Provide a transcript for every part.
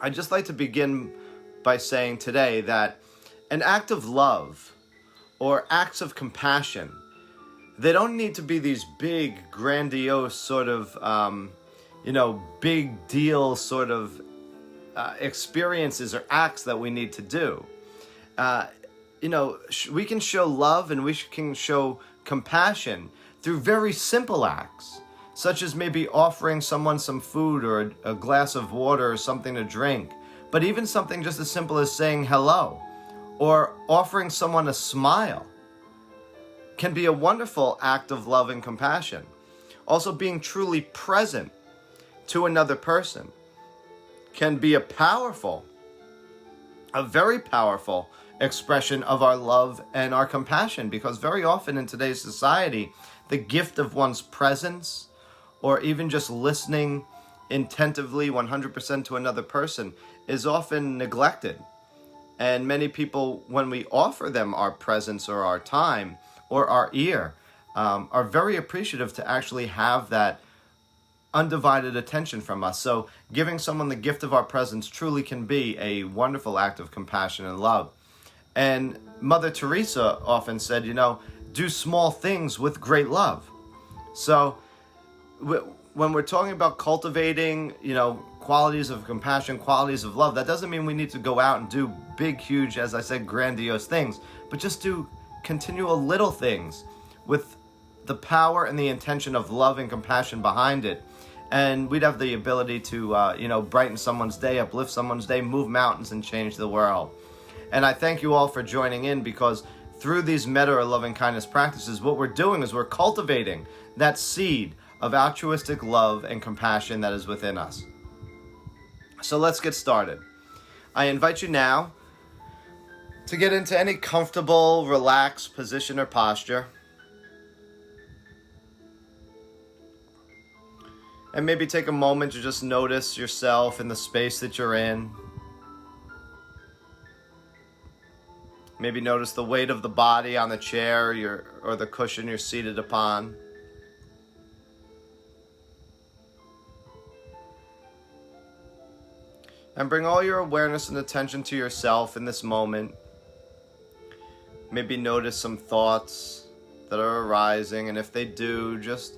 I'd just like to begin by saying today that an act of love or acts of compassion, they don't need to be these big, grandiose sort of, big deal sort of experiences or acts that we need to do. We can show love and we can show compassion through very simple acts, such as maybe offering someone some food or a glass of water or something to drink, but even something just as simple as saying hello or offering someone a smile can be a wonderful act of love and compassion. Also, being truly present to another person can be a very powerful expression of our love and our compassion, because very often in today's society, the gift of one's presence or even just listening attentively 100% to another person is often neglected. And many people, when we offer them our presence or our time or our ear, are very appreciative to actually have that undivided attention from us. So giving someone the gift of our presence truly can be a wonderful act of compassion and love. And Mother Teresa often said, do small things with great love. So when we're talking about cultivating, qualities of compassion, qualities of love, that doesn't mean we need to go out and do big, huge, as I said, grandiose things, but just do continual little things with the power and the intention of love and compassion behind it. And we'd have the ability to, brighten someone's day, uplift someone's day, move mountains, and change the world. And I thank you all for joining in, because through these metta or loving kindness practices, what we're doing is we're cultivating that seed of altruistic love and compassion that is within us. So let's get started. I invite you now to get into any comfortable, relaxed position or posture. And maybe take a moment to just notice yourself in the space that you're in. Maybe notice the weight of the body on the chair or the cushion you're seated upon. And bring all your awareness and attention to yourself in this moment. Maybe notice some thoughts that are arising, and if they do, just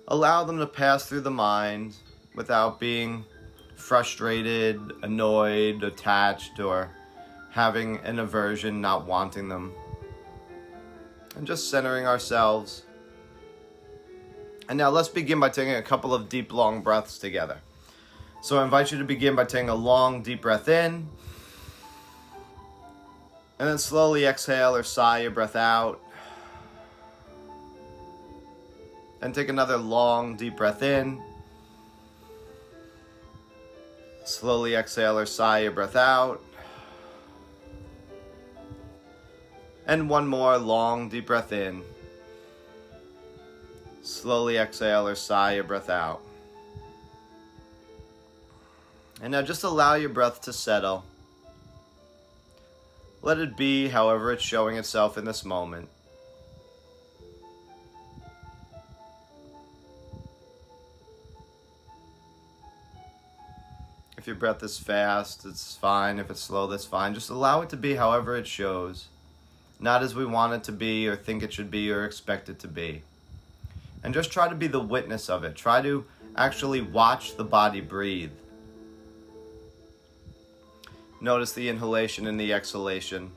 allow them to pass through the mind without being frustrated, annoyed, attached, or having an aversion, not wanting them. And just centering ourselves. And now let's begin by taking a couple of deep, long breaths together. So I invite you to begin by taking a long, deep breath in. And then slowly exhale or sigh your breath out. And take another long, deep breath in. Slowly exhale or sigh your breath out. And one more long, deep breath in. Slowly exhale or sigh your breath out. And now just allow your breath to settle. Let it be however it's showing itself in this moment. If your breath is fast, it's fine. If it's slow, that's fine. Just allow it to be however it shows. Not as we want it to be or think it should be or expect it to be. And just try to be the witness of it. Try to actually watch the body breathe. Notice the inhalation and the exhalation.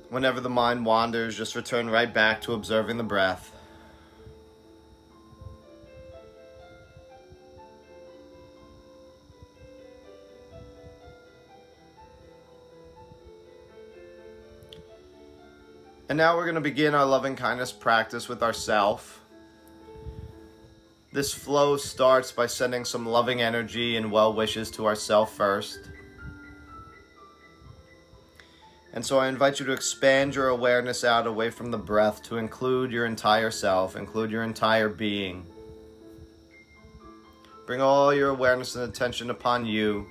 Whenever the mind wanders, just return right back to observing the breath. And now we're going to begin our loving kindness practice with ourself. This flow starts by sending some loving energy and well wishes to ourself first. And so I invite you to expand your awareness out away from the breath to include your entire self, include your entire being. Bring all your awareness and attention upon you.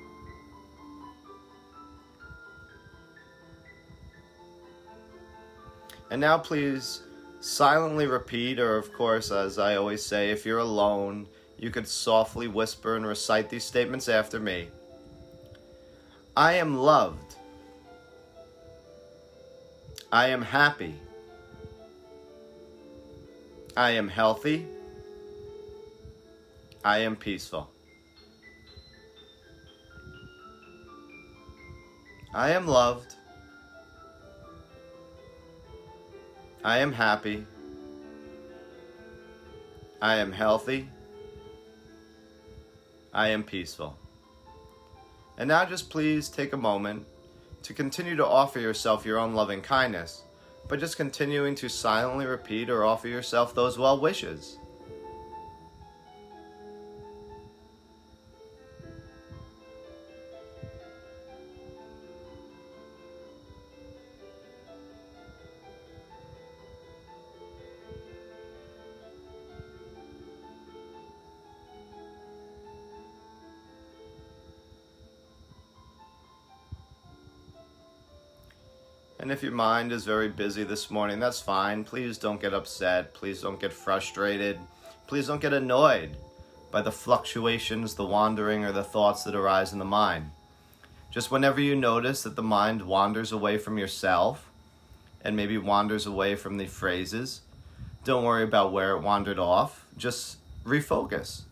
And now please silently repeat, or of course, as I always say, if you're alone, you could softly whisper and recite these statements after me. I am loved. I am happy. I am healthy. I am peaceful. I am loved. I am happy. I am healthy. I am peaceful. And now just please take a moment to continue to offer yourself your own loving kindness by just continuing to silently repeat or offer yourself those well wishes. And if your mind is very busy this morning, that's fine. Please don't get upset. Please don't get frustrated. Please don't get annoyed by the fluctuations, the wandering, or the thoughts that arise in the mind. Just whenever you notice that the mind wanders away from yourself and maybe wanders away from the phrases, don't worry about where it wandered off. Just refocus.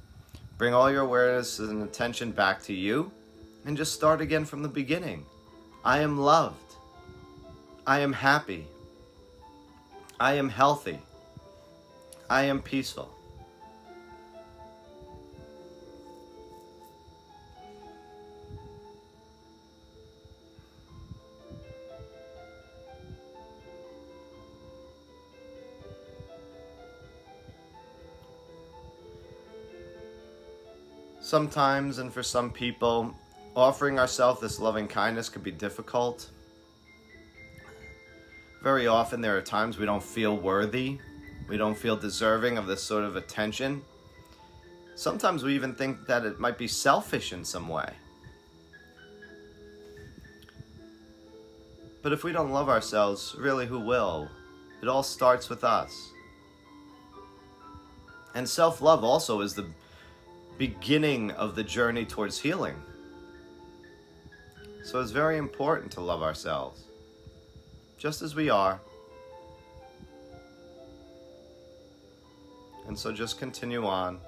Bring all your awareness and attention back to you and just start again from the beginning. I am loved. I am happy. I am healthy. I am peaceful. Sometimes, and for some people, offering ourselves this loving kindness could be difficult. Very often there are times we don't feel worthy, we don't feel deserving of this sort of attention. Sometimes we even think that it might be selfish in some way. But if we don't love ourselves, really who will? It all starts with us. And self-love also is the beginning of the journey towards healing. So it's very important to love ourselves, just as we are. And so just continue on.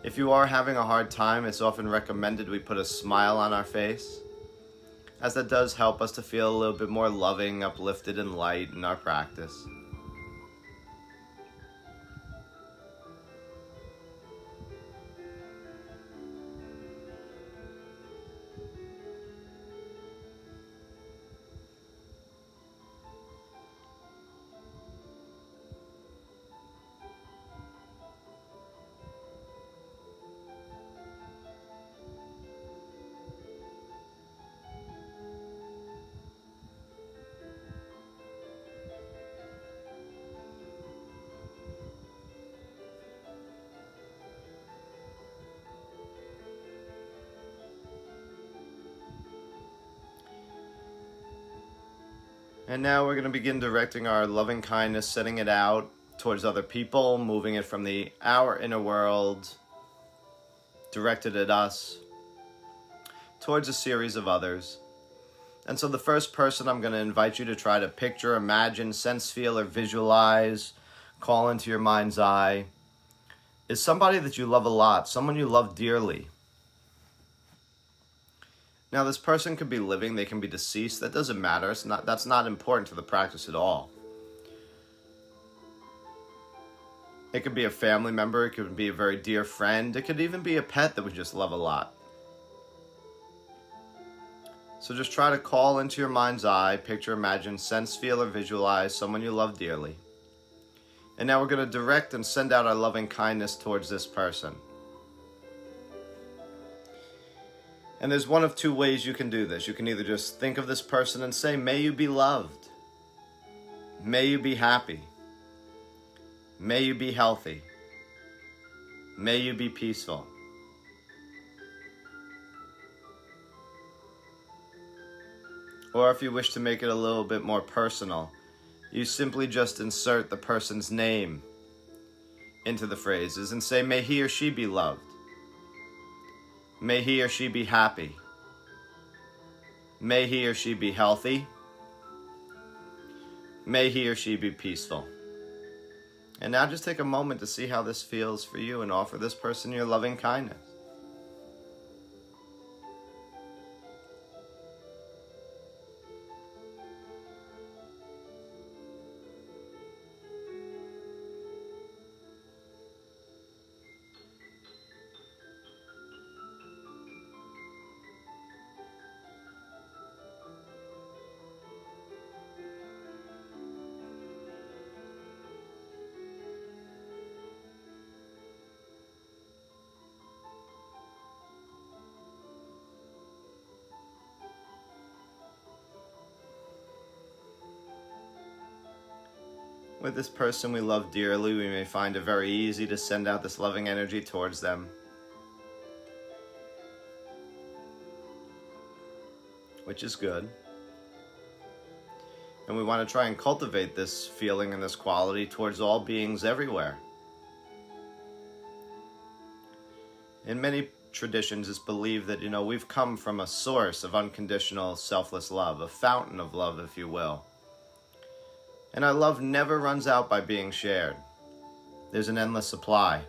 If you are having a hard time, it's often recommended we put a smile on our face, as that does help us to feel a little bit more loving, uplifted, and light in our practice. And now we're going to begin directing our loving kindness, setting it out towards other people, moving it from our inner world, directed at us, towards a series of others. And so the first person I'm going to invite you to try to picture, imagine, sense, feel, or visualize, call into your mind's eye, is somebody that you love a lot, someone you love dearly. Now, this person could be living, they can be deceased, that doesn't matter. That's not important to the practice at all. It could be a family member, it could be a very dear friend, it could even be a pet that we just love a lot. So just try to call into your mind's eye, picture, imagine, sense, feel, or visualize someone you love dearly. And now we're going to direct and send out our loving kindness towards this person. And there's one of two ways you can do this. You can either just think of this person and say, may you be loved. May you be happy. May you be healthy. May you be peaceful. Or if you wish to make it a little bit more personal, you simply just insert the person's name into the phrases and say, may he or she be loved. May he or she be happy. May he or she be healthy. May he or she be peaceful. And now just take a moment to see how this feels for you and offer this person your loving kindness. With this person we love dearly, we may find it very easy to send out this loving energy towards them, which is good. And we want to try and cultivate this feeling and this quality towards all beings everywhere. In many traditions, it's believed that, we've come from a source of unconditional, selfless love, a fountain of love, if you will. And our love never runs out by being shared. There's an endless supply.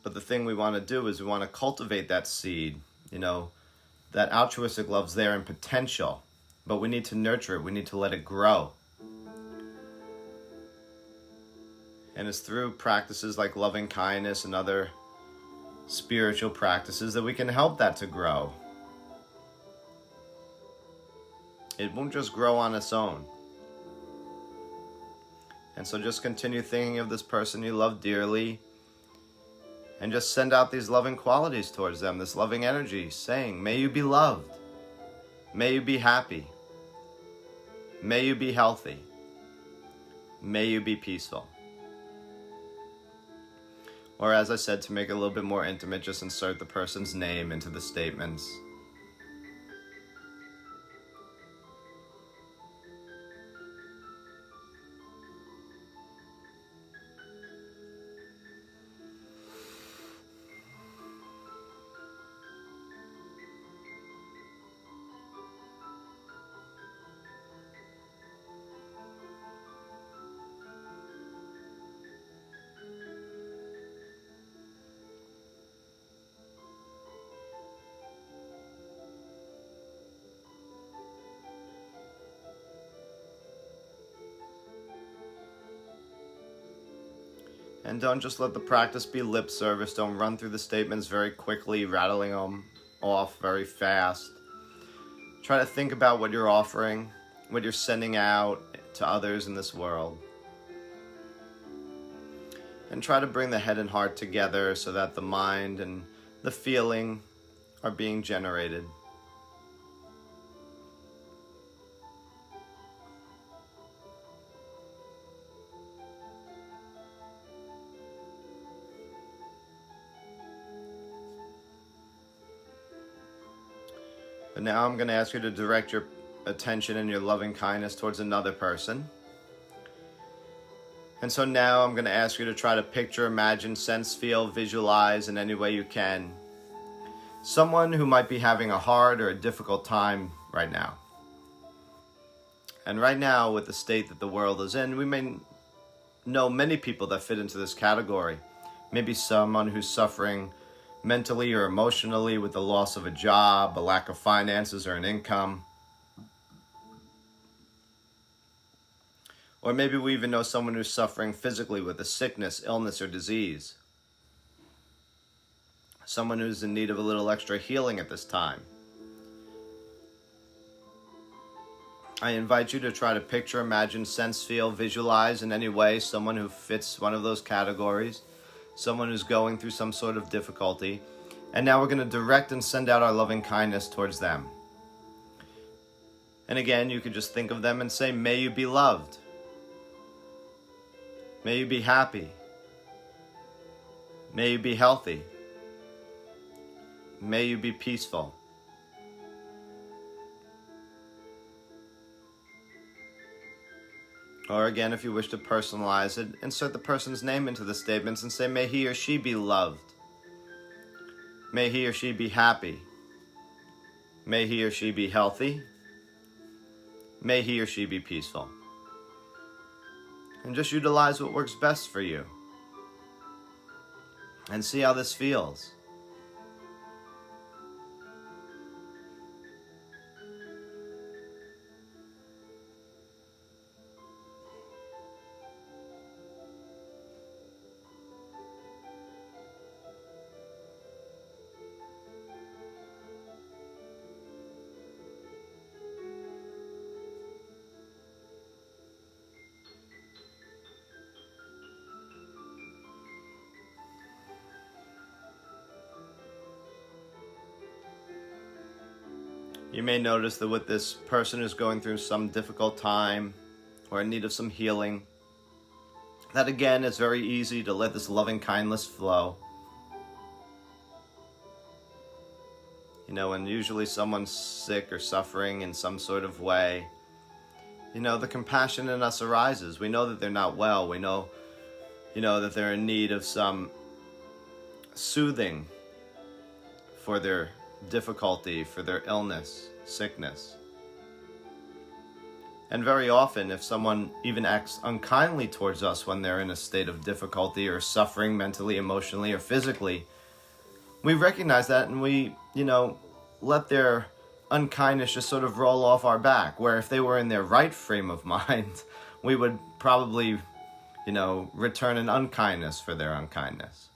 But the thing we want to do is we want to cultivate that seed. That altruistic love's there in potential, but we need to nurture it. We need to let it grow. And it's through practices like loving kindness and other spiritual practices that we can help that to grow. It won't just grow on its own. And so just continue thinking of this person you love dearly and just send out these loving qualities towards them, this loving energy, saying, may you be loved. May you be happy. May you be healthy. May you be peaceful. Or as I said, to make it a little bit more intimate, just insert the person's name into the statements. And don't just let the practice be lip service. Don't run through the statements very quickly, rattling them off very fast. Try to think about what you're offering, what you're sending out to others in this world. And try to bring the head and heart together so that the mind and the feeling are being generated. But now I'm going to ask you to direct your attention and your loving kindness towards another person. And so now I'm going to ask you to try to picture, imagine, sense, feel, visualize in any way you can someone who might be having a hard or a difficult time right now. And right now, with the state that the world is in, we may know many people that fit into this category. Maybe someone who's suffering mentally or emotionally with the loss of a job, a lack of finances or an income. Or maybe we even know someone who's suffering physically with a sickness, illness, or disease. Someone who's in need of a little extra healing at this time. I invite you to try to picture, imagine, sense, feel, visualize in any way someone who fits one of those categories. Someone who's going through some sort of difficulty. And now we're going to direct and send out our loving kindness towards them. And again, you could just think of them and say, may you be loved. May you be happy. May you be healthy. May you be peaceful. Or again, if you wish to personalize it, insert the person's name into the statements and say, may he or she be loved. May he or she be happy. May he or she be healthy. May he or she be peaceful. And just utilize what works best for you. And see how this feels. You may notice that with this person who's going through some difficult time or in need of some healing, that again, it's very easy to let this loving kindness flow. You know, when usually someone's sick or suffering in some sort of way, you know, the compassion in us arises. We know that they're not well. We know, that they're in need of some soothing for their difficulty, for their illness, sickness. And very often, if someone even acts unkindly towards us when they're in a state of difficulty or suffering mentally, emotionally, or physically, we recognize that and we, let their unkindness just sort of roll off our back. Where if they were in their right frame of mind, we would probably, return an unkindness for their unkindness.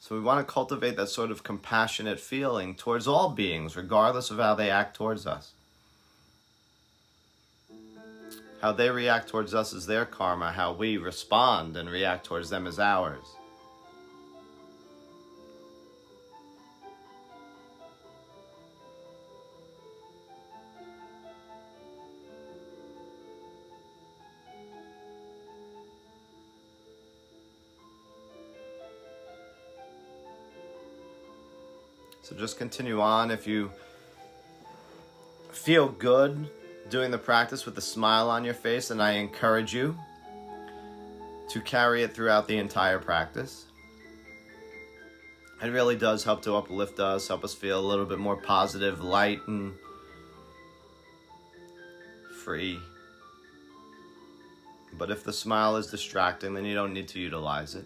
So we want to cultivate that sort of compassionate feeling towards all beings, regardless of how they act towards us. How they react towards us is their karma. How we respond and react towards them is ours. So just continue on. If you feel good doing the practice with a smile on your face, and I encourage you to carry it throughout the entire practice. It really does help to uplift us, help us feel a little bit more positive, light, and free. But if the smile is distracting, then you don't need to utilize it.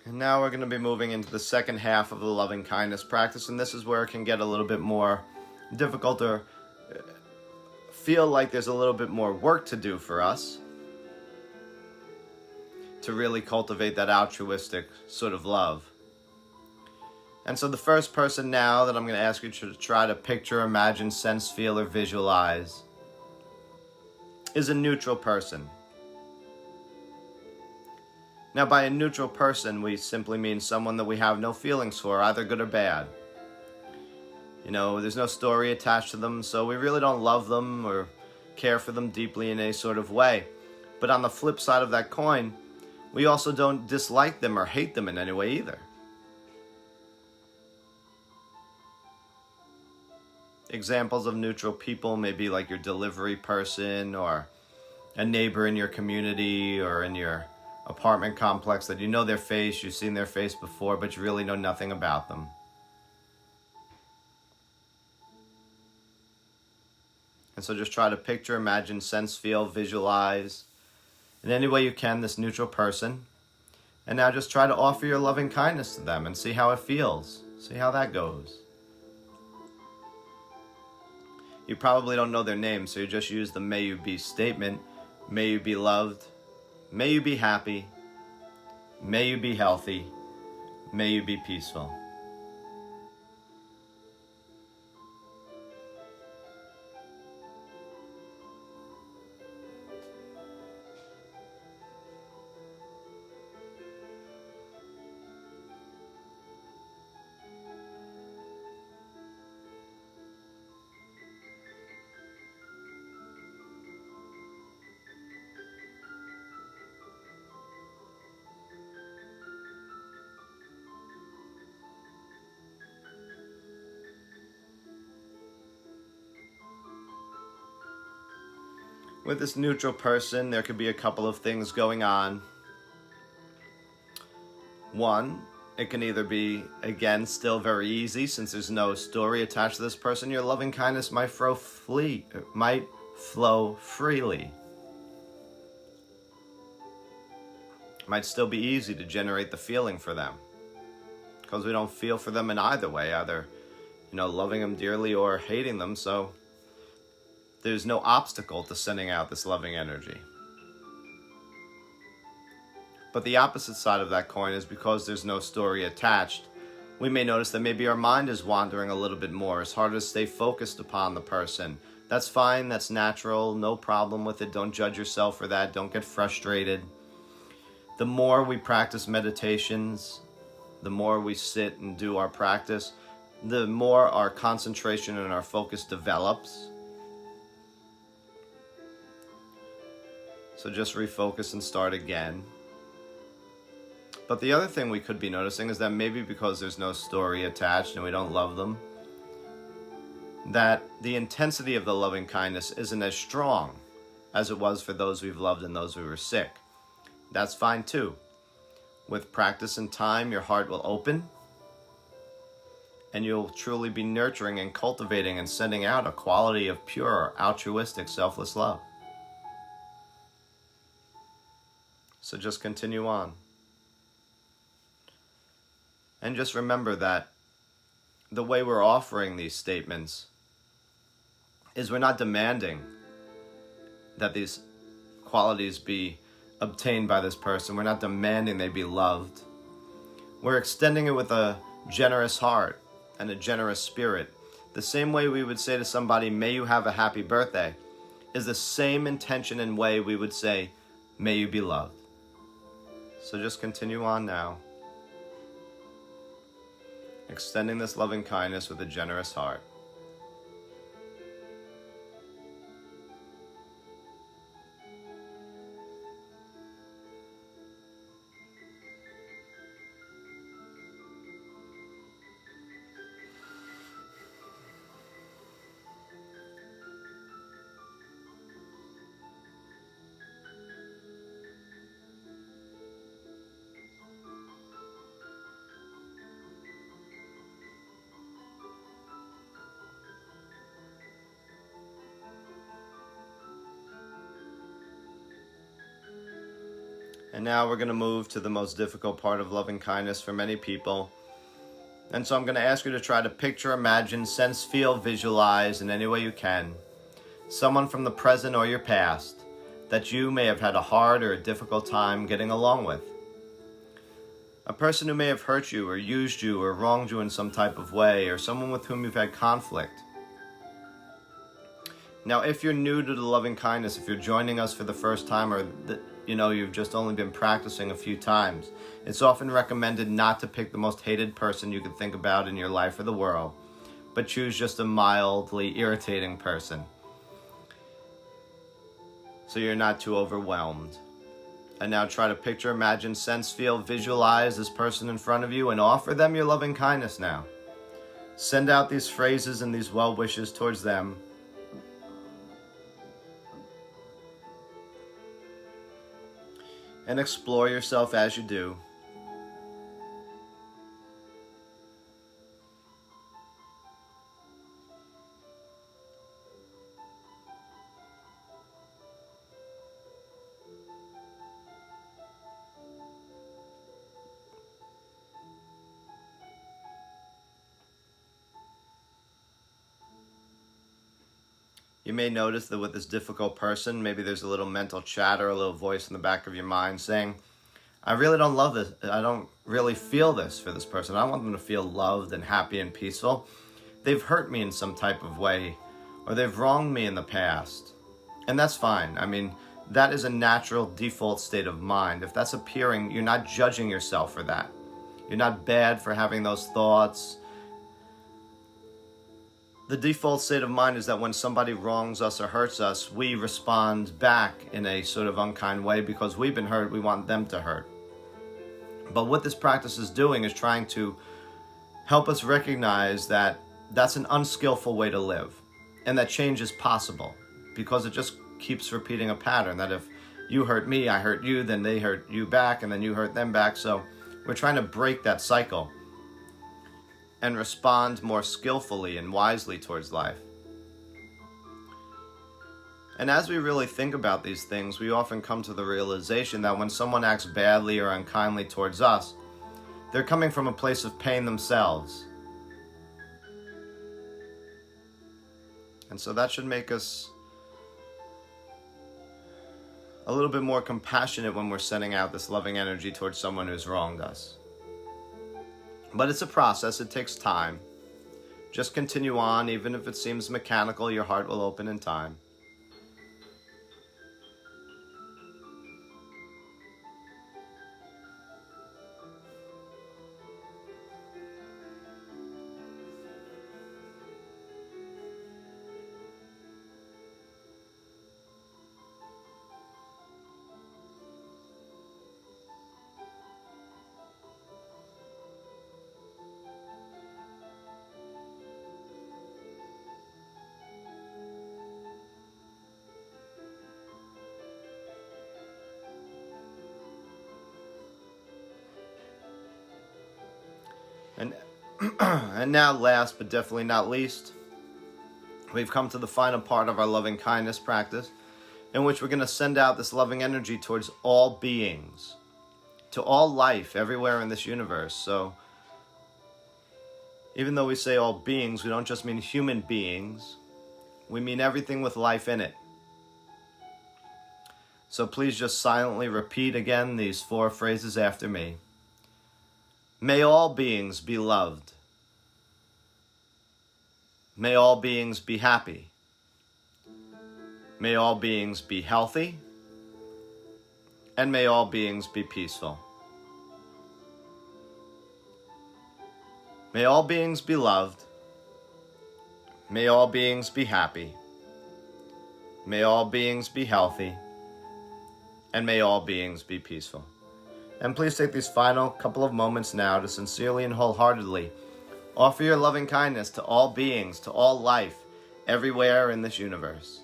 And now we're going to be moving into the second half of the loving kindness practice, and this is where it can get a little bit more difficult or feel like there's a little bit more work to do for us to really cultivate that altruistic sort of love. And so the first person now that I'm going to ask you to try to picture, imagine, sense, feel, or visualize is a neutral person. Now, by a neutral person, we simply mean someone that we have no feelings for, either good or bad. There's no story attached to them, so we really don't love them or care for them deeply in any sort of way. But on the flip side of that coin, we also don't dislike them or hate them in any way either. Examples of neutral people may be like your delivery person or a neighbor in your community or in your apartment complex that you know their face, you've seen their face before, but you really know nothing about them. And so just try to picture, imagine, sense, feel, visualize, in any way you can, this neutral person. And now just try to offer your loving kindness to them and see how it feels. See how that goes. You probably don't know their name, so you just use the may you be statement. May you be loved. May you be happy. May you be healthy. May you be peaceful. With this neutral person, there could be a couple of things going on. One, it can either be, again, still very easy, since there's no story attached to this person. Your loving kindness might flow freely. Might still be easy to generate the feeling for them, because we don't feel for them in either way, either, loving them dearly or hating them. So there's no obstacle to sending out this loving energy. But the opposite side of that coin is, because there's no story attached, we may notice that maybe our mind is wandering a little bit more. It's harder to stay focused upon the person. That's fine. That's natural. No problem with it. Don't judge yourself for that. Don't get frustrated. The more we practice meditations, the more we sit and do our practice, the more our concentration and our focus develops. So just refocus and start again. But the other thing we could be noticing is that maybe because there's no story attached and we don't love them, that the intensity of the loving kindness isn't as strong as it was for those we've loved and those who were sick. That's fine too. With practice and time, your heart will open, and you'll truly be nurturing and cultivating and sending out a quality of pure, altruistic, selfless love. So just continue on. And just remember that the way we're offering these statements is we're not demanding that these qualities be obtained by this person. We're not demanding they be loved. We're extending it with a generous heart and a generous spirit. The same way we would say to somebody, may you have a happy birthday, is the same intention and way we would say, may you be loved. So just continue on now, extending this loving kindness with a generous heart. And now we're going to move to the most difficult part of loving kindness for many people. And so I'm going to ask you to try to picture, imagine, sense, feel, visualize in any way you can someone from the present or your past that you may have had a hard or a difficult time getting along with. A person who may have hurt you or used you or wronged you in some type of way, or someone with whom you've had conflict. Now, if you're new to the loving kindness, if you're joining us for the first time, or you've just only been practicing a few times, it's often recommended not to pick the most hated person you could think about in your life or the world, but choose just a mildly irritating person, so you're not too overwhelmed. And now try to picture, imagine, sense, feel, visualize this person in front of you and offer them your loving kindness now. Send out these phrases and these well wishes towards them. And explore yourself as you do. You may notice that with this difficult person, maybe there's a little mental chatter, a little voice in the back of your mind saying, I really don't love this. I don't really feel this for this person. I want them to feel loved and happy and peaceful. They've hurt me in some type of way, or they've wronged me in the past. And that's fine. I mean, that is a natural default state of mind. If that's appearing, you're not judging yourself for that. You're not bad for having those thoughts. The default state of mind is that when somebody wrongs us or hurts us, we respond back in a sort of unkind way because we've been hurt, we want them to hurt. But what this practice is doing is trying to help us recognize that that's an unskillful way to live, and that change is possible, because it just keeps repeating a pattern, that if you hurt me, I hurt you, then they hurt you back, and then you hurt them back. So we're trying to break that cycle and respond more skillfully and wisely towards life. And as we really think about these things, we often come to the realization that when someone acts badly or unkindly towards us, they're coming from a place of pain themselves. And so that should make us a little bit more compassionate when we're sending out this loving energy towards someone who's wronged us. But it's a process, it takes time. Just continue on, even if it seems mechanical, your heart will open in time. And now, last but definitely not least, we've come to the final part of our loving kindness practice, in which we're going to send out this loving energy towards all beings, to all life everywhere in this universe. So even though we say all beings, we don't just mean human beings, we mean everything with life in it. So please just silently repeat again these 4 phrases after me. May all beings be loved. May all beings be happy. May all beings be healthy. And may all beings be peaceful. May all beings be loved. May all beings be happy. May all beings be healthy. And may all beings be peaceful. And please take these final couple of moments now to sincerely and wholeheartedly offer your loving kindness to all beings, to all life, everywhere in this universe.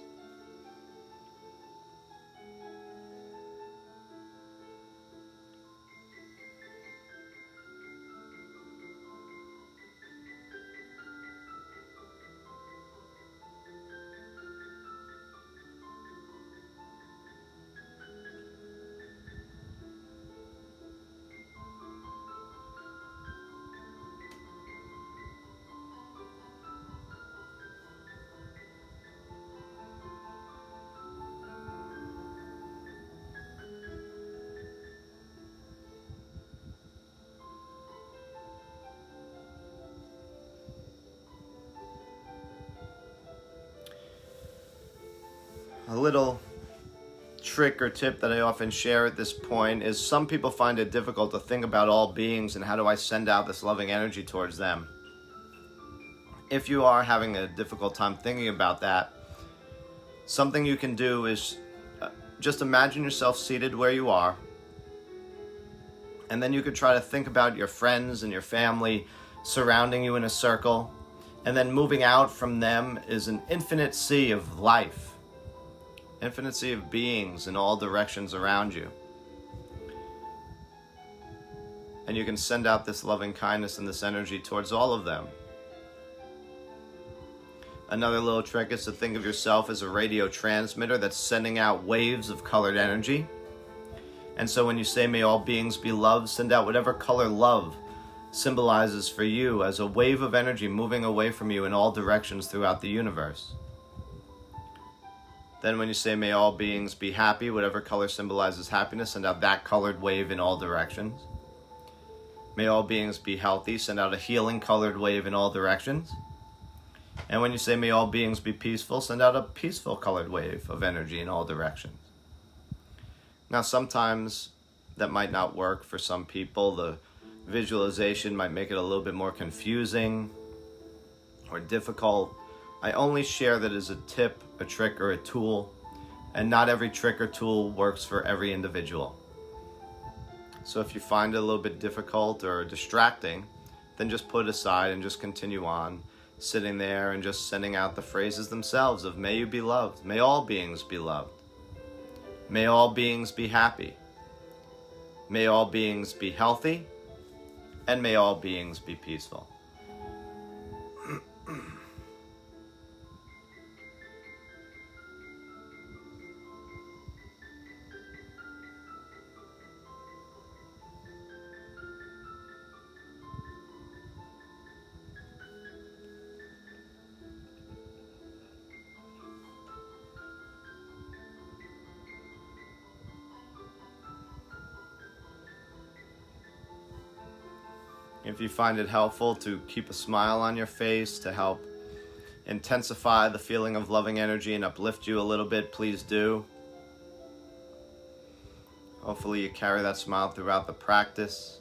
A little trick or tip that I often share at this point is some people find it difficult to think about all beings and how do I send out this loving energy towards them. If you are having a difficult time thinking about that, something you can do is just imagine yourself seated where you are, and then you could try to think about your friends and your family surrounding you in a circle, and then moving out from them is an infinite sea of life. Infinite sea of beings in all directions around you. And you can send out this loving kindness and this energy towards all of them. Another little trick is to think of yourself as a radio transmitter that's sending out waves of colored energy. And so when you say, may all beings be loved, send out whatever color love symbolizes for you as a wave of energy moving away from you in all directions throughout the universe. Then when you say, may all beings be happy, whatever color symbolizes happiness, send out that colored wave in all directions. May all beings be healthy, send out a healing colored wave in all directions. And when you say, may all beings be peaceful, send out a peaceful colored wave of energy in all directions. Now, sometimes that might not work for some people. The visualization might make it a little bit more confusing or difficult. I only share that as a tip, a trick, or a tool, and not every trick or tool works for every individual. So if you find it a little bit difficult or distracting, then just put it aside and just continue on. sitting there and just sending out the phrases themselves of may you be loved, may all beings be loved, may all beings be happy, may all beings be healthy, and may all beings be peaceful. If you find it helpful to keep a smile on your face to help intensify the feeling of loving energy and uplift you a little bit, please do. Hopefully you carry that smile throughout the practice.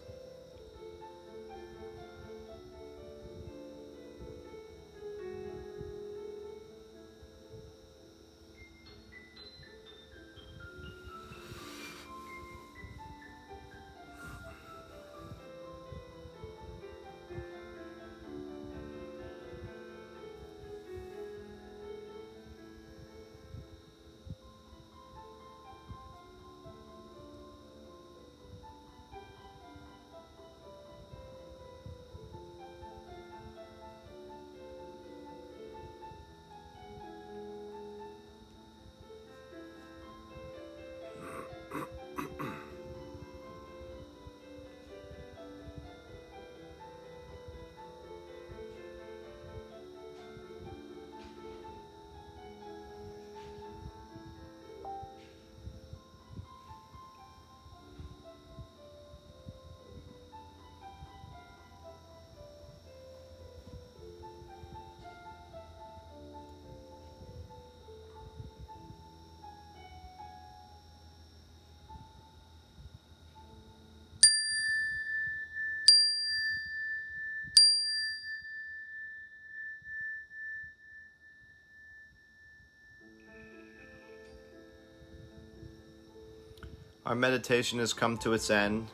Our meditation has come to its end.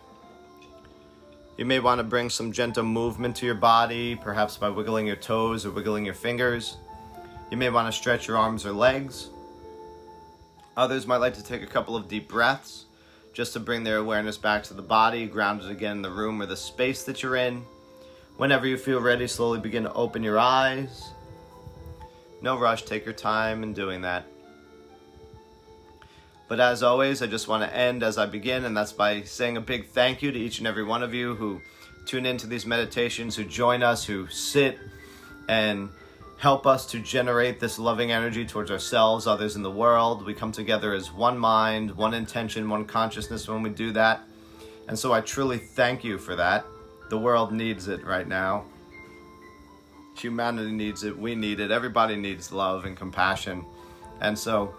You may want to bring some gentle movement to your body, perhaps by wiggling your toes or wiggling your fingers. You may want to stretch your arms or legs. Others might like to take a couple of deep breaths just to bring their awareness back to the body, grounded again in the room or the space that you're in. Whenever you feel ready, slowly begin to open your eyes. No rush, take your time in doing that. But as always, I just want to end as I begin, and that's by saying a big thank you to each and every one of you who tune into these meditations, who join us, who sit and help us to generate this loving energy towards ourselves, others in the world. We come together as one mind, one intention, one consciousness when we do that. And so I truly thank you for that. The world needs it right now. Humanity needs it. We need it. Everybody needs love and compassion. And so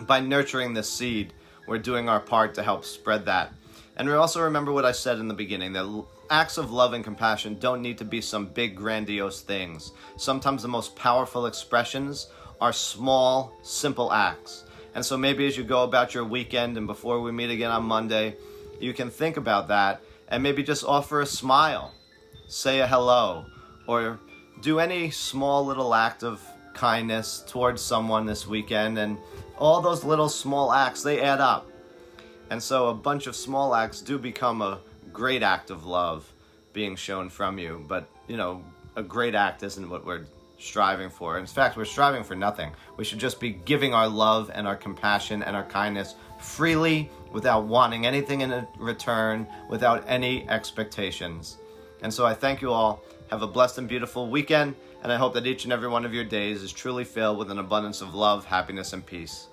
by nurturing this seed, we're doing our part to help spread that. And we also remember what I said in the beginning, that acts of love and compassion don't need to be some big grandiose things. Sometimes the most powerful expressions are small, simple acts. And so maybe as you go about your weekend and before we meet again on Monday, you can think about that and maybe just offer a smile, say a hello, or do any small little act of kindness towards someone this weekend. And all those little small acts, they add up. And so a bunch of small acts do become a great act of love being shown from you. But, you know, a great act isn't what we're striving for. In fact, we're striving for nothing. We should just be giving our love and our compassion and our kindness freely, without wanting anything in return, without any expectations. And so I thank you all. Have a blessed and beautiful weekend, and I hope that each and every one of your days is truly filled with an abundance of love, happiness, and peace.